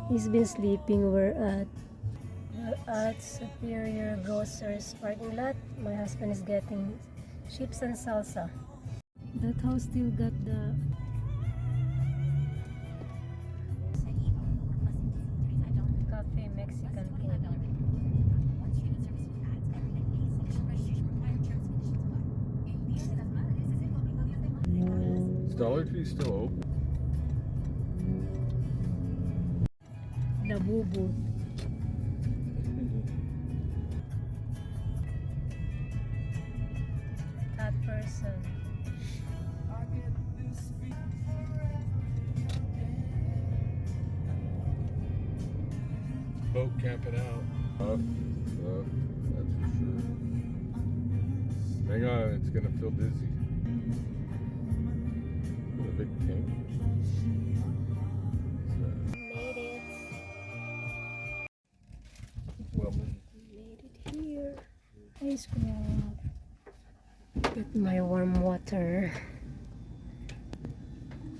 He's been sleeping. We're at Superior Grocers parking lot. My husband is getting chips and salsa. That house still got the cafe Mexican food. Is Dollar Tree still open? The Bubu. That person. Boat camping out. That's for sure. Hang on, it's gonna feel dizzy. A big tank. Made it. Well, Made it here. Ice cream. Get my warm water.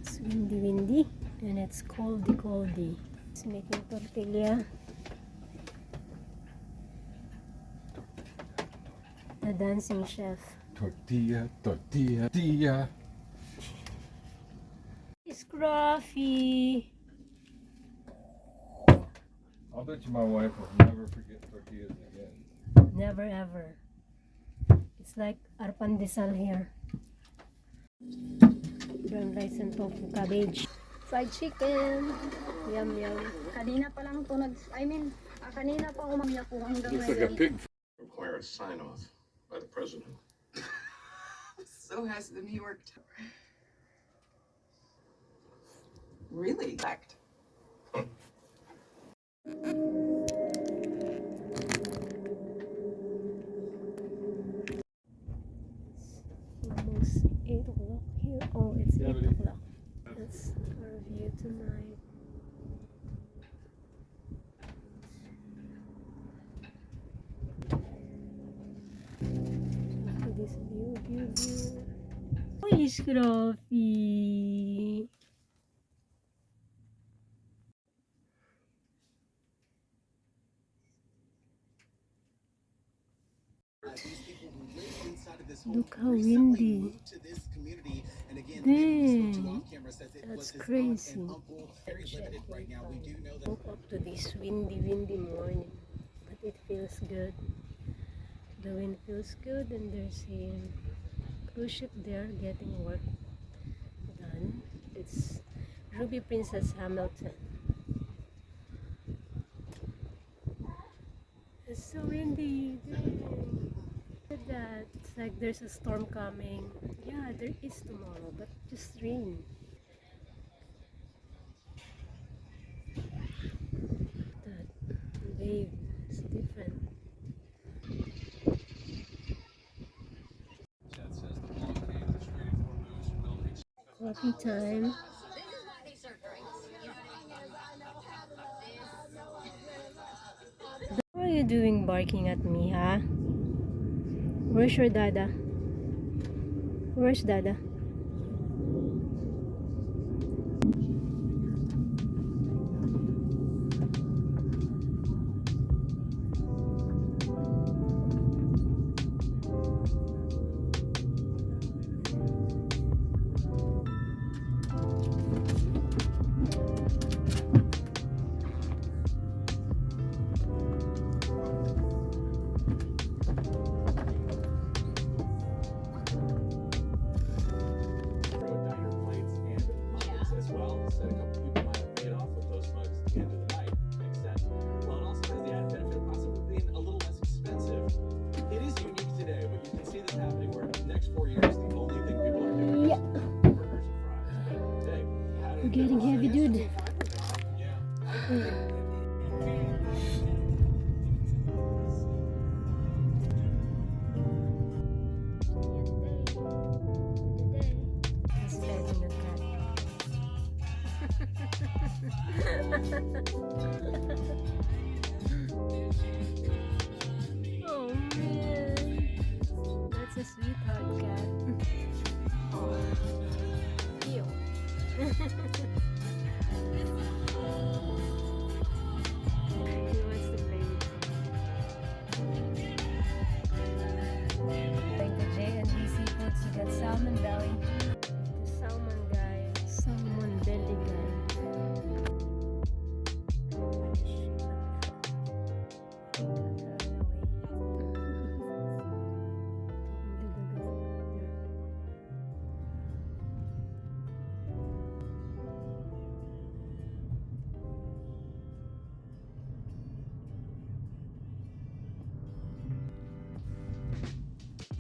It's windy and it's coldy. It's making tortilla. The dancing chef. tortilla. It's Scruffy. I'll bet you my wife will never forget tortillas again. Never ever. It's like our pandesal here. Brown rice and tofu cabbage. Fried chicken. Yum yum. Kanina pa lang to kanina pa umayak po hanggang Looks like a pig. Require a sign off by the president. So has the New York Times. Really? Fact. Almost 8 o'clock here. Oh, it's 8 o'clock. That's our view tonight. Look at this view. Uy, Scruffy. Look how windy. Dang, that's crazy. Woke up to this windy morning, but it feels good. The wind feels good, and there's a cruise ship there getting work done. It's Ruby Princess Hamilton. It's so windy. Dang. Look at that. It's like there's a storm coming. Yeah, there is tomorrow, but just rain. That wave is different. Coffee time. What are you doing barking at me, huh? Where's your dada? Where's dada? We're getting heavy, dude. He's petting a cat. Oh man, that's a sweetheart cat. Oh, cute.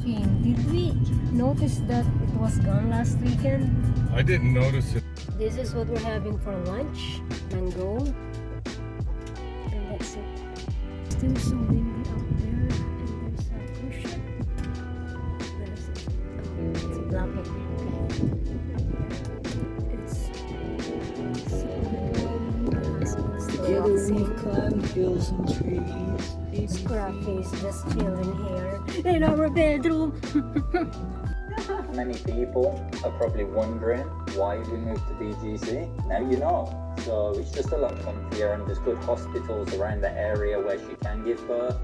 asking, did we notice that it was gone last weekend? I didn't notice it. This is what we're having for lunch. Mango. And that's it. Still so windy out there. And there's a cruise ship. There's it. Oh, it's blocking. It's Together we climb hills and trees. Scruffy's just chilling here in our bedroom. Many people are probably wondering why we moved to BGC. Now you know. So it's just a lot comfier and there's good hospitals around the area where she can give birth.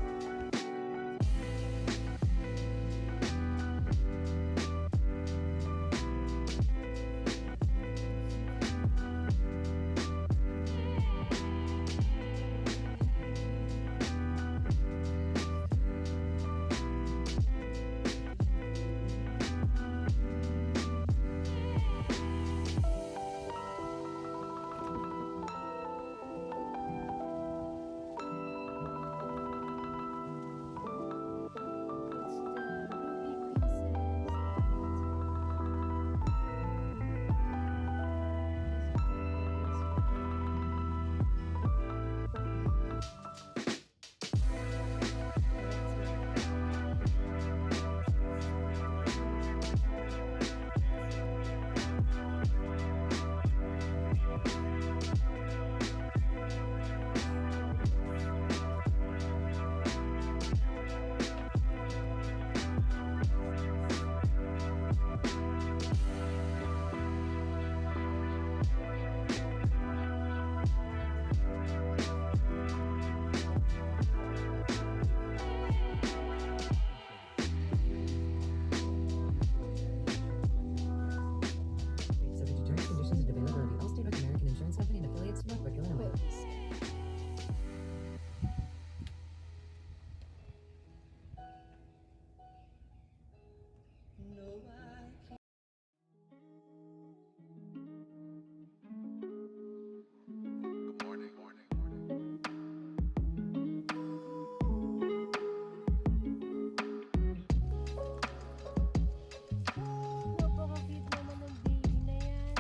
Subject to terms, conditions, and availability. Allstate North American Insurance Company and affiliates, Northbrook, Illinois. Napaka-cute naman ng baby na yan.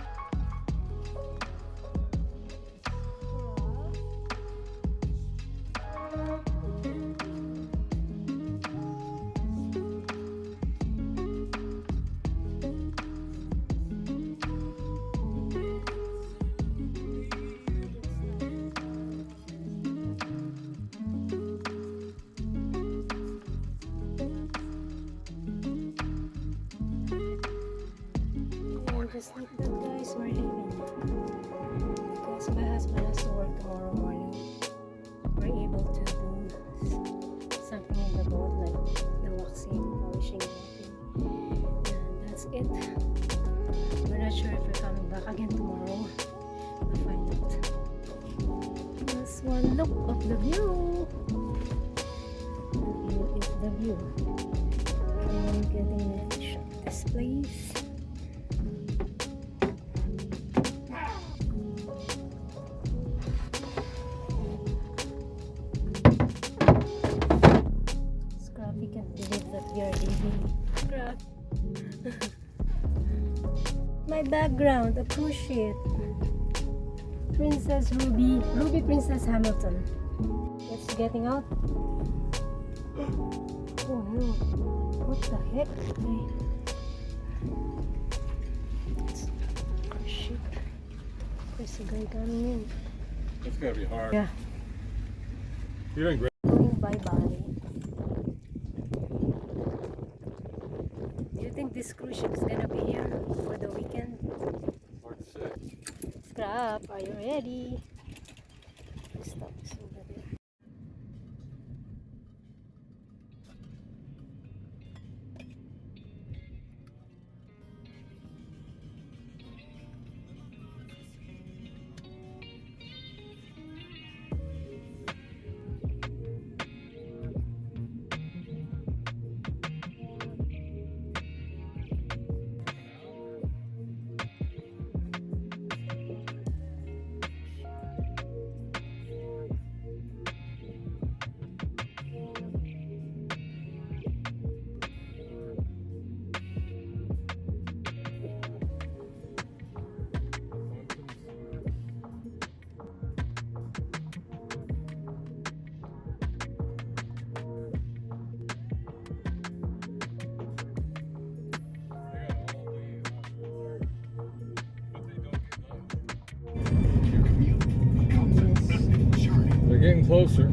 Just like that, guys, we're leaving. Because my husband has to work tomorrow morning. We're able to do something in the boat, like the waxing, polishing, wrapping. And that's it. We're not sure if we're coming back again tomorrow. We'll find out. Just one look of the view. The view is the view. I'm getting ready to shot this place. Scrappy can't believe that we are leaving. Scrap. My background, a cruise ship. Princess Ruby, Ruby Princess Hamilton. It's getting out. Oh no, what the heck? It's a cruise ship. There's a guy coming in. It's gonna be hard. Yeah. You didn't grab. Going by Bali. Do you think this cruise ship is gonna be here for the weekend? Hard to say. Scrap, are you ready? Stop this over there. getting closer.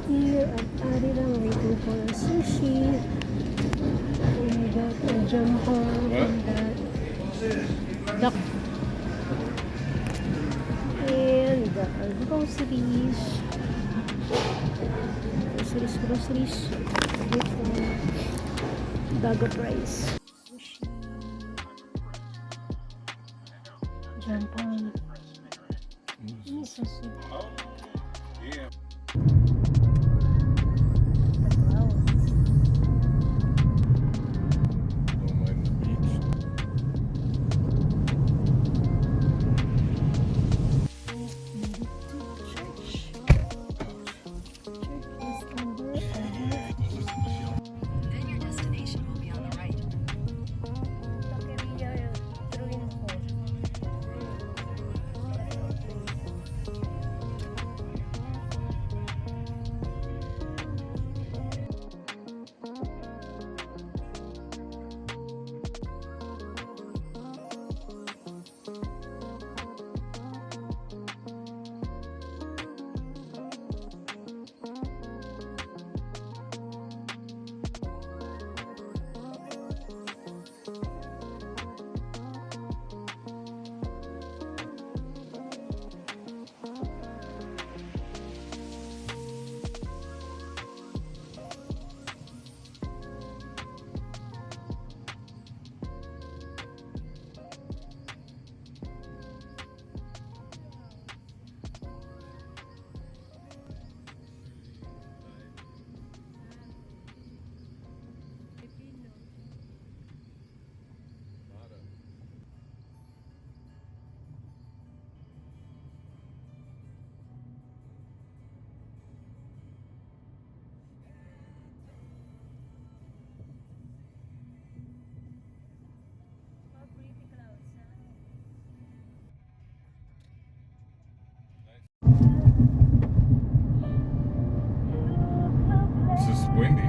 Here at Arilang waiting for a sushi. We got a jumper from that duck. And groceries. Groceries. With bag of rice. Sushi. Jumper. Miso soup. Yeah. Don't mind the beach. Then your destination will be on the right.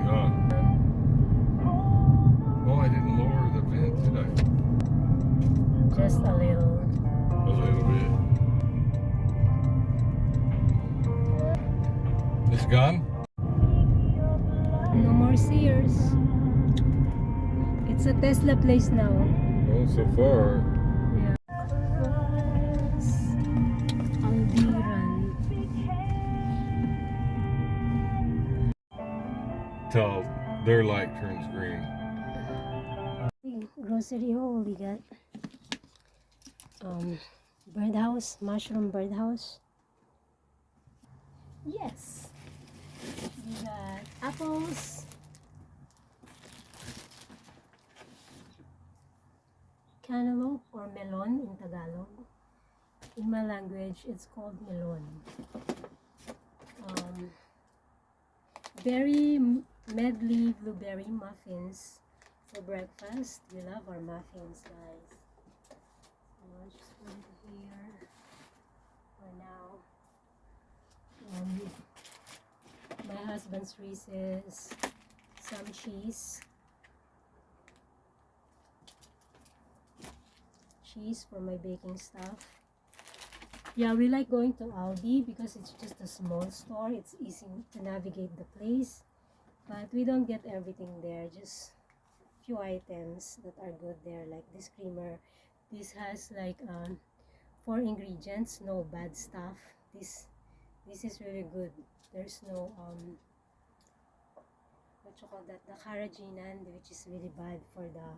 huh? Oh, I didn't lower the vent, did I? Just a little. A little bit. It's gone? No more Sears. It's a Tesla place now. Well, so far. Yeah. Albiran. Till their light turns green. Grocery haul. We got birdhouse, mushroom birdhouse. Yes. We got apples, cantaloupe or melon in Tagalog. In my language, it's called melon. Berry medley blueberry muffins for breakfast. We love our muffins, guys. So I'll just put it here for now. My husband's Reese's, some cheese for my baking stuff. Yeah, we like going to Aldi because it's just a small store. It's easy to navigate the place, but we don't get everything there, just few items that are good there, like this creamer. This has like 4 ingredients, no bad stuff. This is really good. There's no what you call that, the carrageenan, which is really bad for the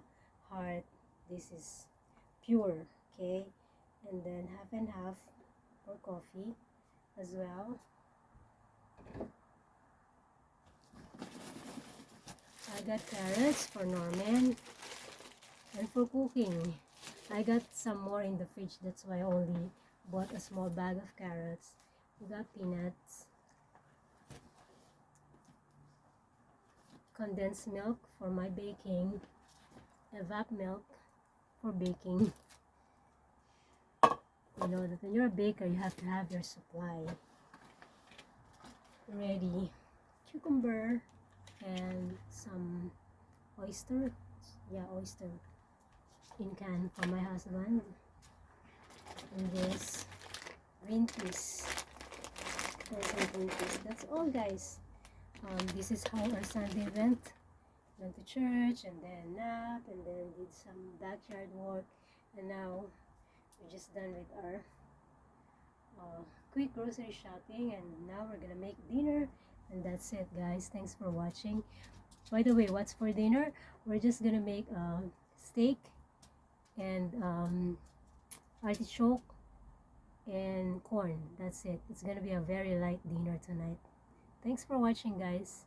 heart. This is pure, okay? And then half and half for coffee as well. I got carrots for Norman and for cooking. I got some more in the fridge, that's why I only bought a small bag of carrots. We got peanuts, condensed milk for my baking, evap milk for baking. You know that when you're a baker, you have to have your supply ready. Cucumber and some oyster. Yeah, oyster in can for my husband. And this green peas. Frozen green peas. That's all, guys. This is how our Sunday went. Went to church and then nap and then did some backyard work, and now we're just done with our quick grocery shopping, and now we're gonna make dinner, and that's it, guys. Thanks for watching. By the way, what's for dinner? We're just gonna make steak and artichoke and corn. That's it. It's gonna be a very light dinner tonight. Thanks for watching, guys.